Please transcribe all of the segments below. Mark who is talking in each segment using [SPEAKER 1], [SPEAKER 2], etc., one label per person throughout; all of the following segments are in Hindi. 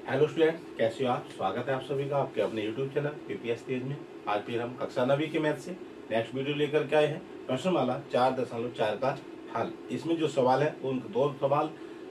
[SPEAKER 1] हेलो स्टूडेंट, कैसे हो आप। स्वागत है आप सभी का आपके अपने यूट्यूब चैनल पीपीएस तेज में। आज फिर हम कक्षा 9वीं के मैथ से नेक्स्ट वीडियो लेकर के आए हैं। प्रश्नमाला 4.4 का हल। इसमें जो सवाल है उन दो सवाल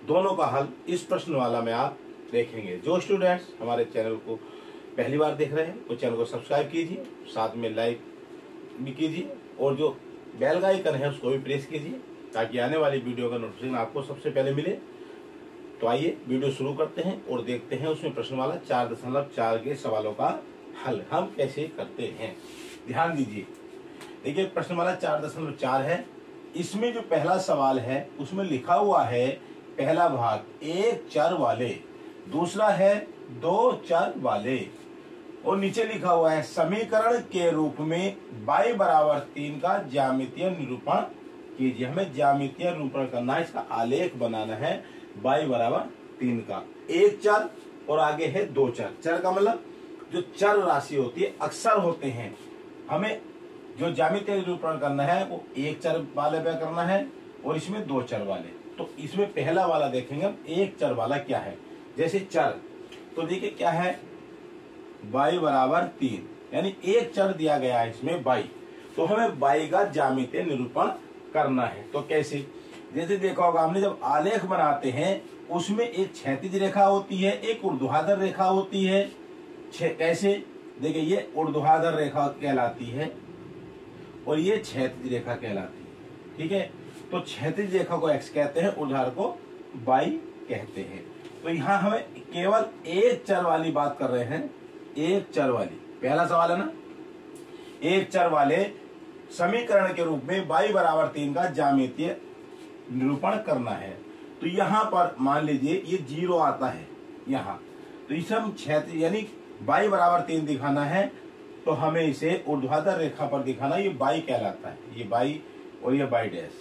[SPEAKER 1] दोनों का हल इस प्रश्नमाला में आप देखेंगे। जो स्टूडेंट्स हमारे चैनल को पहली बार देख रहे हैं वो चैनल को सब्सक्राइब कीजिए, साथ में लाइक भी कीजिए और जो बेल का आइकन है उसको भी प्रेस कीजिए ताकि आने वाली वीडियो का नोटिफिकेशन आपको सबसे पहले मिले। तो आइए वीडियो शुरू करते हैं और देखते हैं उसमें प्रश्नमाला 4.4 के सवालों का हल हम कैसे करते हैं। ध्यान दीजिए, देखिए प्रश्नमाला 4.4 है। इसमें जो पहला सवाल है उसमें लिखा हुआ है पहला भाग एक चर वाले, दूसरा है दो चर वाले और नीचे लिखा हुआ है समीकरण के रूप में y बराबर 3 का ज्यामितीय निरूपण कीजिए। हमें ज्यामितीय निरूपण करना है, इसका आलेख बनाना है। y बराबर 3 का एक चर और आगे है दो चर। चर का मतलब जो चर राशि होती है, अक्षर होते हैं। हमें जो ज्यामितीय निरूपण करना है वो एक चर वाले पे करना है और इसमें दो चर वाले। तो इसमें पहला वाला देखेंगे हम, एक चर वाला क्या है। जैसे चर तो देखिए क्या है, y बराबर 3, यानी एक चर दिया गया है इसमें y। तो हमें y का ज्यामितीय निरूपण करना है। तो कैसे, जैसे देखा होगा हमने जब आलेख बनाते हैं उसमें एक क्षैतिज रेखा होती है, एक ऊर्ध्वाधर रेखा होती है। कैसे, देखिए ये ऊर्ध्वाधर रेखा कहलाती है और ये क्षैतिज रेखा कहलाती है। ठीक है, तो क्षैतिज रेखा को x कहते हैं, ऊर्ध्वाधर को y कहते हैं। तो यहाँ हमें केवल एक चर वाली बात कर रहे हैं, एक चर वाली। पहला सवाल है ना, एक चर वाले समीकरण के रूप में y बराबर 3 का ज्यामितीय निरूपण करना है। तो यहाँ पर मान लीजिए ये 0 आता है यहाँ, तो इसे हम क्षैतिज यानी y बराबर 3 दिखाना है तो हमें इसे ऊर्ध्वाधर रेखा पर दिखाना। ये y कहलाता है, ये y और ये y डैश,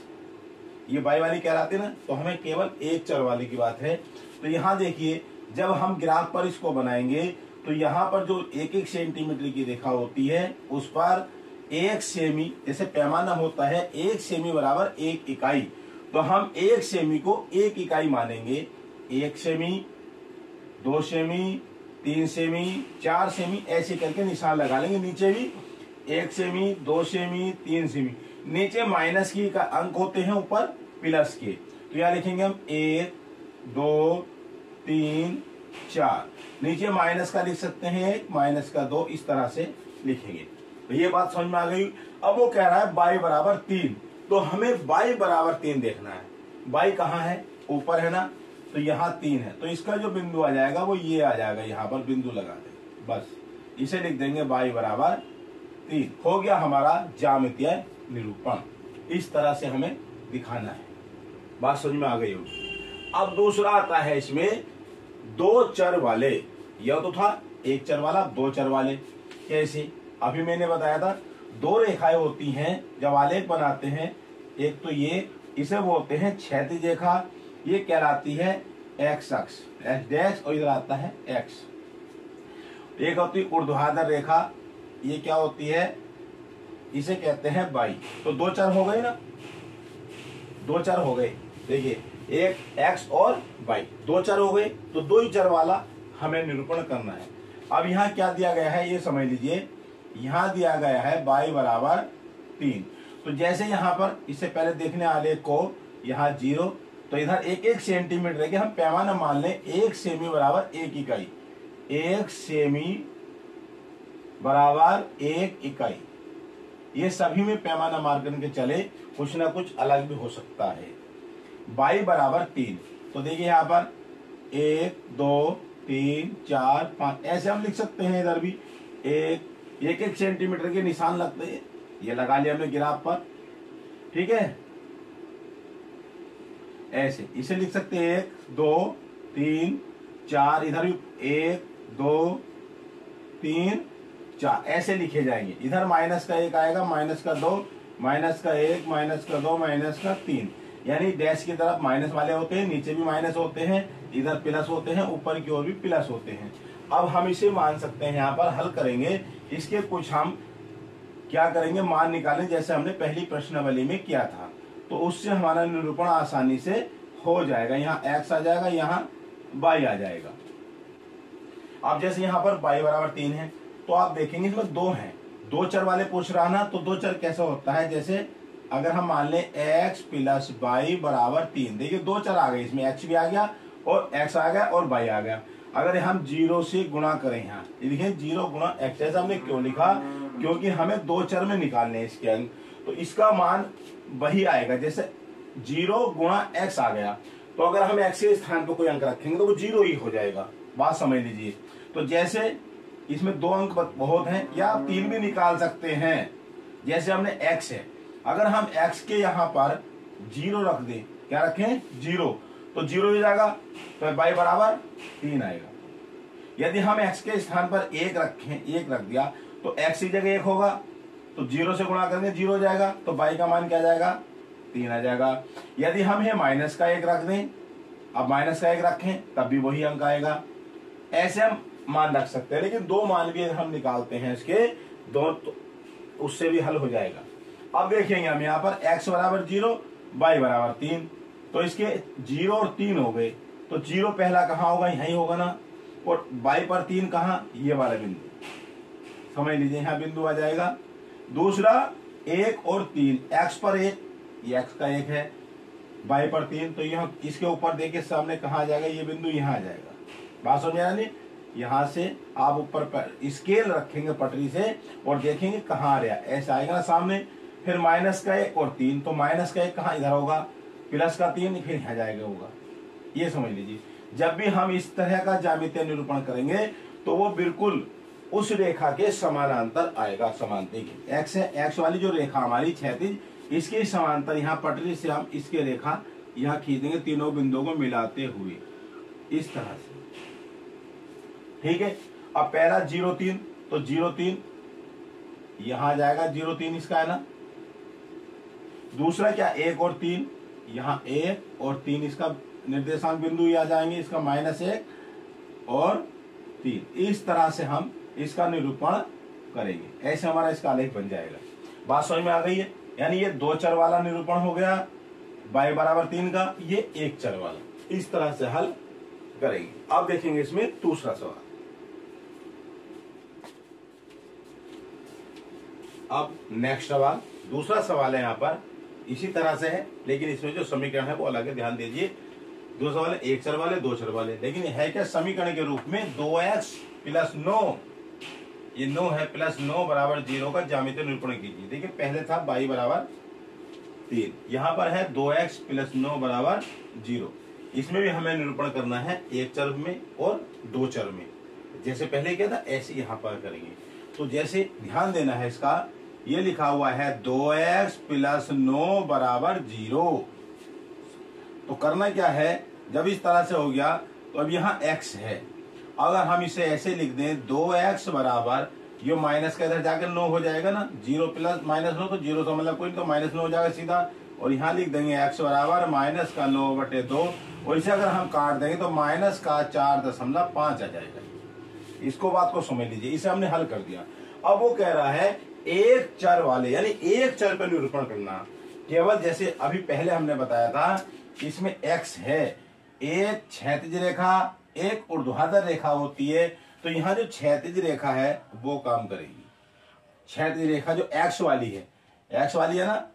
[SPEAKER 1] ये y वाली कहलाती है ना। तो हमें केवल एक चर वाली की बात है। तो यहाँ देखिए जब हम ग्राफ पर इसको बनाएंगे तो यहाँ पर जो 1-1 सेंटीमीटर की रेखा होती है उस पर 1 सेमी, जैसे पैमाना होता है 1 सेमी बराबर 1 इकाई, तो हम 1 सेमी को 1 इकाई मानेंगे। 1 सेमी, 2 सेमी, 3 सेमी, 4 सेमी, ऐसे करके निशान लगा लेंगे। नीचे भी 1 सेमी, 2 सेमी, 3 सेमी। नीचे माइनस की का अंक होते हैं, ऊपर प्लस के। तो यहाँ लिखेंगे हम 1, 2, 3, 4। नीचे माइनस का लिख सकते हैं 1, माइनस का 2, इस तरह से लिखेंगे। तो ये बात समझ में आ गई। अब वो कह रहा है y बराबर 3, तो हमें y बराबर 3 देखना है। y कहाँ है, ऊपर है ना, तो यहाँ 3 है। तो इसका जो बिंदु आ जाएगा वो ये आ जाएगा, यहाँ पर बिंदु लगा देंगे, बस इसे लिख देंगे y बराबर 3। हो गया हमारा ज्यामितीय निरूपण। इस तरह से हमें दिखाना है। बात समझ में आ गई होगी। अब दूसरा आता है इसमें दो चर वाले। यह तो था एक चर वाला, दो चर वाले। कैसे, अभी मैंने बताया था दो रेखाएं होती हैं जब आलेख बनाते हैं। एक तो ये, इसे बोलते हैं क्षैतिज रेखा, ये कहलाती है x अक्ष, x डैश, और इधर आता है x। एक होती है ऊर्ध्वाधर रेखा, ये क्या होती है, इसे कहते हैं y। तो दो चर हो गए ना, दो चर हो गए। देखिए एक x और y, दो चर हो गए। तो दो ही चर वाला हमें निरूपण करना है। अब यहाँ क्या दिया गया है ये समझ लीजिए। यहाँ दिया गया है y बराबर 3। तो जैसे यहाँ पर इससे पहले देखने आलेख को यहाँ 0, तो इधर 1-1 सेंटीमीटर है कि हम पैमाना मान लें 1 सेमी बराबर 1 इकाई। 1 सेमी बराबर 1 इकाई, ये सभी में पैमाना मार करके चले, कुछ ना कुछ अलग भी हो सकता है। y बराबर 3, तो देखिए यहाँ पर 1, 2, 3, 4, 5, ऐसे हम लिख सकते हैं। इधर भी 1-1 सेंटीमीटर के निशान लगते हैं, ये लगा लिया हमने ग्राफ पर। ठीक है, ऐसे इसे लिख सकते हैं 1, 2, 3, 4, इधर भी 1, 2, 3, 4, ऐसे लिखे जाएंगे। इधर माइनस का 1 आएगा, माइनस का 2, माइनस का 1, माइनस का 2, माइनस का 3, यानी डैश की तरफ माइनस वाले होते हैं, नीचे भी माइनस होते हैं, इधर प्लस होते हैं, ऊपर की ओर भी प्लस होते हैं। अब हम इसे मान सकते हैं, यहाँ पर हल करेंगे इसके कुछ हम क्या करेंगे, मान निकालें जैसे हमने पहली प्रश्नावली में किया था। तो उससे हमारा निरूपण आसानी से हो जाएगा। यहाँ x आ जाएगा, यहाँ y आ जाएगा। अब जैसे यहाँ पर y बराबर 3 है, तो आप देखेंगे इसमें 2 हैं, 2 चर वाले पूछ रहा ना, तो 2 चर कैसे होता है, जैसे अगर हम मान लें x प्लस y बराबर 3, देखिए 2 चर आ गए इसमें, x भी आ गया और x आ गया और y आ गया। अगर हम 0 से गुणा करें, यहाँ देखिए 0 गुणा x, ऐसा हमने क्यों लिखा, क्योंकि हमें 2 चर में निकालने हैं इसके अंक, तो इसका मान वही आएगा। जैसे 0 गुणा x आ गया, तो अगर हम x के स्थान पर कोई अंक रखेंगे तो वो 0 ही हो जाएगा, बात समझ लीजिए। तो जैसे इसमें 2 अंक बहुत हैं, या आप 3 भी निकाल सकते हैं। जैसे हमने x है, अगर हम x के यहाँ पर 0 रख दें, क्या रखें 0, तो 0 हो जाएगा, तो y बराबर 3 आएगा। यदि हम x के स्थान पर 1 रखें, 1 रख दिया, तो x की जगह 1 होगा, तो 0 से गुणा करेंगे 0 हो जाएगा, तो y का मान क्या जाएगा 3 आ जाएगा। यदि हम ये माइनस का 1 रख दें, अब माइनस का 1 रखें तब भी वही अंक आएगा। ऐसे हम मान रख सकते हैं, लेकिन 2 मान भी हम निकालते हैं इसके दो, तो उससे भी हल हो जाएगा। अब देखेंगे हम यहाँ पर x बराबर 0, y बराबर 3, तो इसके 0 और 3 हो गए, तो 0 पहला कहाँ होगा, यही होगा ना, और y पर 3 कहाँ, ये वाला बिंदु, समझ लीजिए यहाँ बिंदु आ जाएगा। दूसरा 1 और 3, x पर 1, ये x का 1 है, y पर 3, तो यहाँ इसके ऊपर देखिए सामने कहाँ आ जाएगा, ये बिंदु यहाँ आ जाएगा। बात समझ आया नहीं, यहाँ से आप ऊपर स्केल रखेंगे पटरी से और देखेंगे कहाँ आ रहा है, ऐसा आएगा ना सामने। फिर माइनस का 1 और 3, तो माइनस का 1 कहाँ इधर होगा, प्लस का 3 फिर यहाँ जाएगा होगा, ये समझ लीजिए। जब भी हम इस तरह का ज्यामितीय निरूपण करेंगे तो वो बिल्कुल उस रेखा के समानांतर आएगा। समान देखिए x है, x वाली जो रेखा हमारी क्षैतिज, इसके समांतर यहाँ पटरी से हम इसके रेखा यहाँ खींचेंगे, तीनों बिंदुओं को मिलाते हुए इस तरह से, ठीक है। अब पहला 0 3, तो 0 3 यहां आ जाएगा, 0 3 इसका है ना। दूसरा क्या 1 और 3, यहाँ 1 और 3 इसका निर्देशांक बिंदु आ जाएंगे, इसका -1 और 3। इस तरह से हम इसका निरूपण करेंगे, ऐसे हमारा इसका आलेख बन जाएगा। बात समझ में आ गई है, यानी ये 2 चर वाला निरूपण हो गया y बराबर 3 का, ये 1 चर वाला, इस तरह से हल करेंगे। अब देखेंगे इसमें दूसरा सवाल। अब नेक्स्ट सवाल, दूसरा सवाल है यहाँ पर इसी तरह से है, लेकिन इसमें जो समीकरण है वो अलग है, ध्यान दीजिए। 2 सवाल है, 1 चर वाले 2 चर वाले, लेकिन है क्या समीकरण के रूप में 2x प्लस 9, ये 9 है, प्लस 9 बराबर 0 का ज्यामितीय निरूपण कीजिए। देखिए पहले था y बराबर 3, यहाँ पर है 2x प्लस 9 बराबर 0। इसमें भी हमें निरूपण करना है 1 चर में और 2 चर में, जैसे पहले क्या था ऐसे यहाँ पर करेंगे। तो जैसे ध्यान देना है इसका, ये लिखा हुआ है 2x प्लस 9 बराबर 0। तो करना क्या है, जब इस तरह से हो गया तो अब यहाँ x है, अगर हम इसे ऐसे लिख दें 2x बराबर, ये माइनस का इधर जाकर 9 हो जाएगा ना, 0 प्लस -9, तो 0 का मतलब कोई नहीं, तो -9 हो जाएगा सीधा, और यहाँ लिख देंगे x बराबर -9/2, और इसे अगर हम काट देंगे तो -4.5 आ जाएगा। इसको बात को समझ लीजिए, इसे हमने हल कर दिया। अब वो कह रहा है 1 चर वाले, यानी 1 चर पर निरूपण करना, केवल जैसे अभी पहले हमने बताया था, इसमें x है, एक क्षैतिज रेखा, एक ऊर्ध्वाधर रेखा होती है, तो यहाँ जो क्षैतिज रेखा है वो काम करेगी। क्षैतिज रेखा जो x वाली है ना,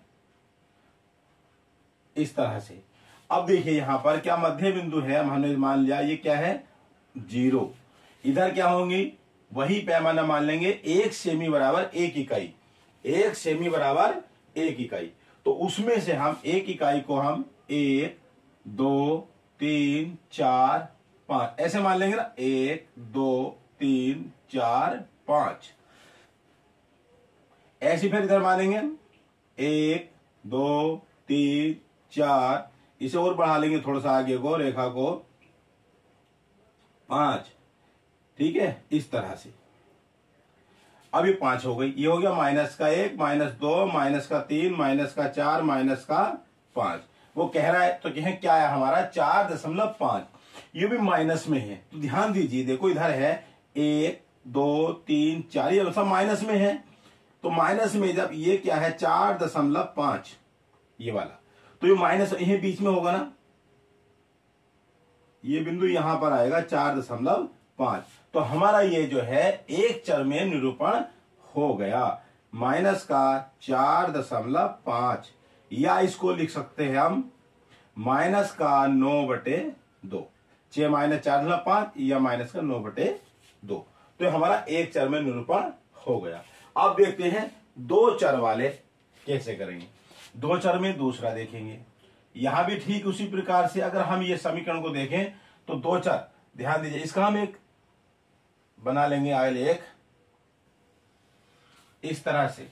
[SPEAKER 1] इस तरह से। अब देखिए यहाँ पर क्या मध्य बिंदु है, हमने मान लिया ये क्या है 0, इधर क्या होंगी वही पैमाना मान लेंगे, 1 सेमी बराबर 1 इकाई, 1 सेमी बराबर 1 इकाई। तो उसमें से हम 1 इकाई को हम 1 2 3 4 5 ऐसे मान लेंगे ना, 1 2 3 4 5, ऐसे फिर इधर मानेंगे 1 2 3 4, इसे और बढ़ा लेंगे थोड़ा सा आगे को, रेखा को 5, ठीक है, इस तरह से। अब ये 5 हो गई, ये हो गया -1 -2 -3 -4 -5। वो कह रहा है, तो कहें क्या है हमारा 4.5, ये भी माइनस में है। तो ध्यान दीजिए, देखो इधर है 1 2 3 4, ये सब माइनस में है, तो माइनस में जब ये क्या है 4.5 ये वाला, तो ये माइनस यही बीच में होगा ना, ये बिंदु यहां पर आएगा 4.5, 5। तो हमारा ये जो है एक चर में निरूपण हो गया, माइनस का 4.5, या इसको लिख सकते हैं हम माइनस का 9/2, 6 माइनस 4.5 या माइनस का 9/2। तो हमारा एक चर में निरूपण हो गया। अब देखते हैं दो चर वाले कैसे करेंगे। दो चर में दूसरा देखेंगे। यहां भी ठीक उसी प्रकार से अगर हम ये समीकरण को देखें तो दो चर, ध्यान दीजिए, इसका हम एक बना लेंगे आलेख इस तरह से।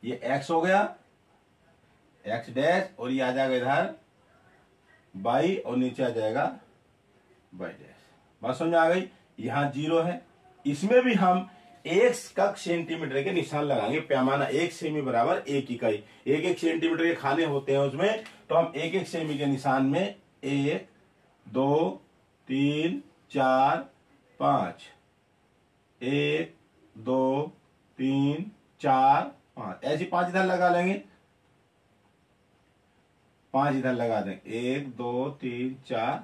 [SPEAKER 1] ये x हो गया, x डैश, और ये आ जाएगा इधर y, और नीचे आ जाएगा y डैश। बात समझ आ गई। यहां 0 है, इसमें भी हम 1 कक्ष सेंटीमीटर के निशान लगाएंगे। पैमाना 1 सेमी बराबर 1 इकाई, 1 सेंटीमीटर के खाने होते हैं उसमें, तो हम 1 सेमी के निशान में 1 2 3 4 5, 1 2 3 4 5, ऐसी 5 इधर लगा लेंगे, 5 इधर लगा देंगे, 1 2 3 4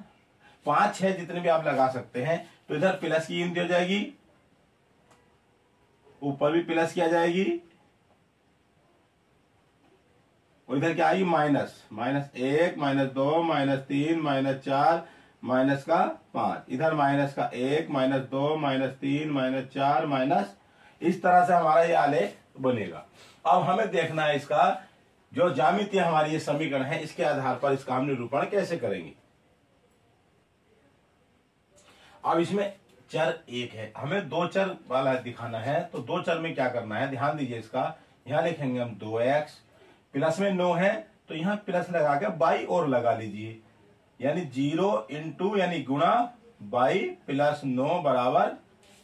[SPEAKER 1] 5 6 जितने भी आप लगा सकते हैं। तो इधर प्लस की गिनती हो जाएगी, ऊपर भी प्लस की आ जाएगी, और इधर क्या आएगी माइनस, -1 -2 -3 -4 माइनस का 5, इधर माइनस का 1 -2 -3 -4 माइनस, इस तरह से हमारा ये आलेख बनेगा। अब हमें देखना है इसका जो ज्यामितीय हमारी ये समीकरण है, इसके आधार पर इसका हम निरूपण कैसे करेंगे। अब इसमें चर एक है, हमें दो चर वाला दिखाना है, तो दो चर में क्या करना है, ध्यान दीजिए। इसका यहां लिखेंगे हम 2x, प्लस में 9 है तो यहां प्लस लगा के बाई और लगा लीजिए, यानी 0 इंटू यानी गुणा बाई प्लस 9 बराबर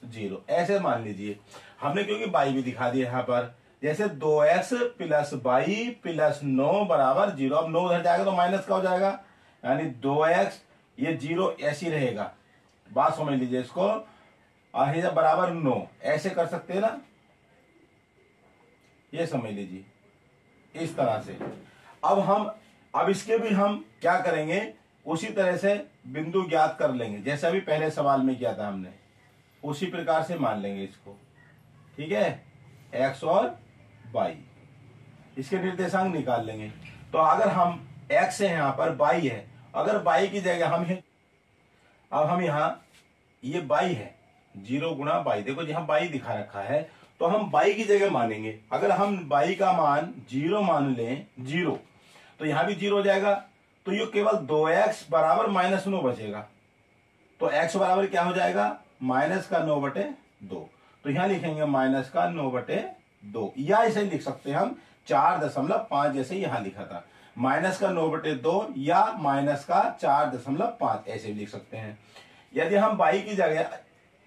[SPEAKER 1] 0, ऐसे मान लीजिए। हमने क्योंकि बाई भी दिखा दिया यहां पर, जैसे 2x प्लस बाई प्लस 9 बराबर 0। अब 9 उधर जाएगा तो माइनस का हो जाएगा, यानी 2x, ये 0 ऐसी रहेगा। बात समझ लीजिए इसको, जब बराबर 9 ऐसे कर सकते हैं ना, ये समझ लीजिए इस तरह से। अब इसके भी हम क्या करेंगे, उसी तरह से बिंदु ज्ञात कर लेंगे, जैसे अभी पहले सवाल में किया था हमने, उसी प्रकार से मान लेंगे इसको। ठीक है, x और y, इसके निर्देशांक निकाल लेंगे। तो अगर हम x है यहां पर, y है, अगर y की जगह हम है, अब हम यहां ये y है 0 गुणा y, देखो यहां y दिखा रखा है, तो हम y की जगह मानेंगे। अगर हम y का मान 0 मान लें, 0, तो यहां भी 0 हो जाएगा, तो ये केवल 2x बराबर -9 बचेगा। तो x बराबर क्या हो जाएगा, माइनस का 9/2। तो यहां लिखेंगे माइनस का 9/2, या ऐसे लिख सकते हैं हम 4.5, जैसे यहां लिखा था, माइनस का 9/2 या माइनस का 4.5, ऐसे भी लिख सकते हैं। यदि हम y की जगह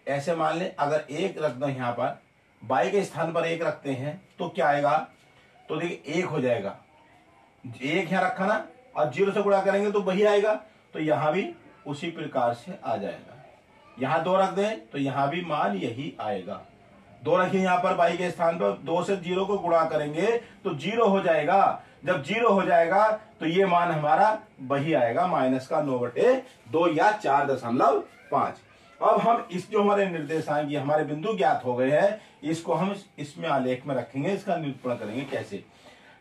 [SPEAKER 1] ऐसे मान लें, अगर 1 रख दो यहां पर, y के स्थान पर 1 रखते हैं तो क्या आएगा, तो देखिए 1 हो जाएगा, 1 यहां रखा ना, और 0 से गुणा करेंगे तो वही आएगा, तो यहां भी उसी प्रकार से आ जाएगा। यहां 2 रख दें तो यहां भी मान यही आएगा। 2 रखिए यहां पर y के स्थान पर, 2 से 0 को गुणा करेंगे तो 0 हो जाएगा। जब 0 हो जाएगा तो ये मान हमारा वही आएगा, माइनस का 9/2 या 4.5। अब हम इस जो हमारे निर्देशांक, ये हमारे बिंदु ज्ञात हो गए हैं, इसको हम इसमें आलेख में रखेंगे, इसका निरूपण करेंगे कैसे।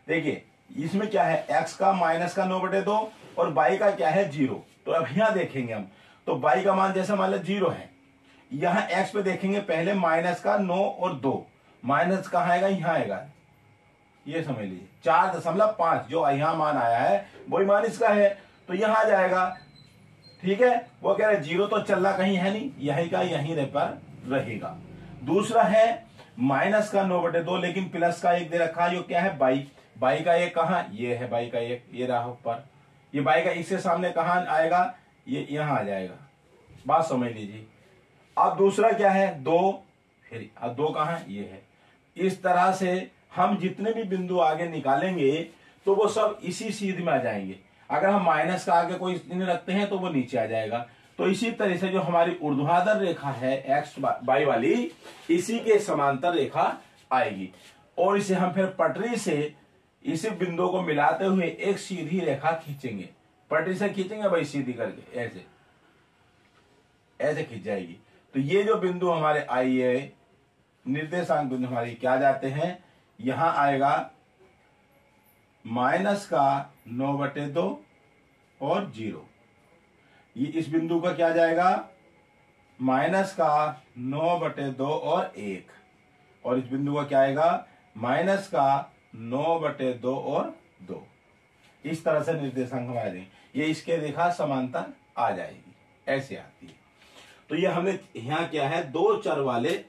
[SPEAKER 1] देखिए इसमें क्या है, x का माइनस का 9/2 और y का क्या है 0। तो अब यहां देखेंगे हम, तो y का मान जैसे मान लो 0 है, यहां x पे देखेंगे पहले माइनस का 9 और 2, माइनस कहां आएगा, यहां आएगा, ये समझ लीजिए 4.5 जो यहां मान आया है वही मान इसका है, तो यहां आ जाएगा। ठीक है, वो कह रहे 0 तो चल रहा कहीं है नहीं, यही का यहीं पर रहेगा। दूसरा है माइनस का 9/2, लेकिन प्लस का 1 दे रखा है, जो क्या है बाई का 1 कहां, ये है बाई का 1, ये रहा ऊपर, ये बाई का इसके सामने कहां आएगा, ये यहां आ जाएगा। बात समझ लीजिए। अब दूसरा क्या है 2, फिर अब 2 कहां, ये है। इस तरह से हम जितने भी बिंदु आगे निकालेंगे तो वो सब इसी सीध में आ जाएंगे। अगर हम माइनस का आगे कोई चिन्ह रखते हैं तो वो नीचे आ जाएगा। तो इसी तरह से जो हमारी ऊर्ध्वाधर रेखा है एक्स वाई वाली, इसी के समांतर रेखा आएगी, और इसे हम फिर पटरी से इसी बिंदु को मिलाते हुए एक सीधी रेखा खींचेंगे, पटरी से खींचेंगे भाई सीधी करके ऐसे। ऐसे खिंच जाएगी। तो ये जो बिंदु हमारे आई है, निर्देशांक बिंदु हमारे क्या जाते हैं, यहां आएगा माइनस का 9/2 और 0। ये इस बिंदु का क्या जाएगा, माइनस का 9/2 और 1, और इस बिंदु का क्या आएगा, माइनस का 9/2 और 2। इस तरह से निर्देशांक हमारे ये इसके रेखा समांतर आ जाएगी, ऐसे आती है। तो ये हमने यहाँ क्या है, 2 चर वाले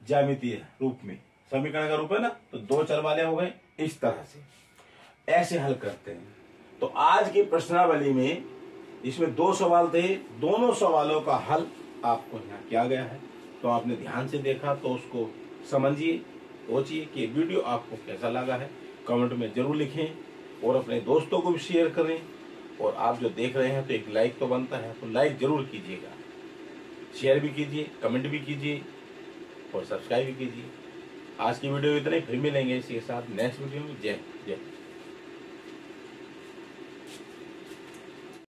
[SPEAKER 1] ज्यामितीय रूप में समीकरण का रूप है ना, तो 2 चर वाले हो गए। इस तरह से ऐसे हल करते हैं। तो आज की प्रश्नावली में इसमें 2 सवाल थे, दोनों सवालों का हल आपको यहाँ किया गया है। तो आपने ध्यान से देखा तो उसको समझिए, सोचिए कि वीडियो आपको कैसा लगा है, कमेंट में जरूर लिखें और अपने दोस्तों को भी शेयर करें। और आप जो देख रहे हैं तो एक लाइक तो बनता है, तो लाइक जरूर कीजिएगा, शेयर भी कीजिए, कमेंट भी कीजिए और सब्सक्राइब भी कीजिए। आज की वीडियो इतने, फिर मिलेंगे इसी के साथ नेक्स्ट वीडियो में। जय जय।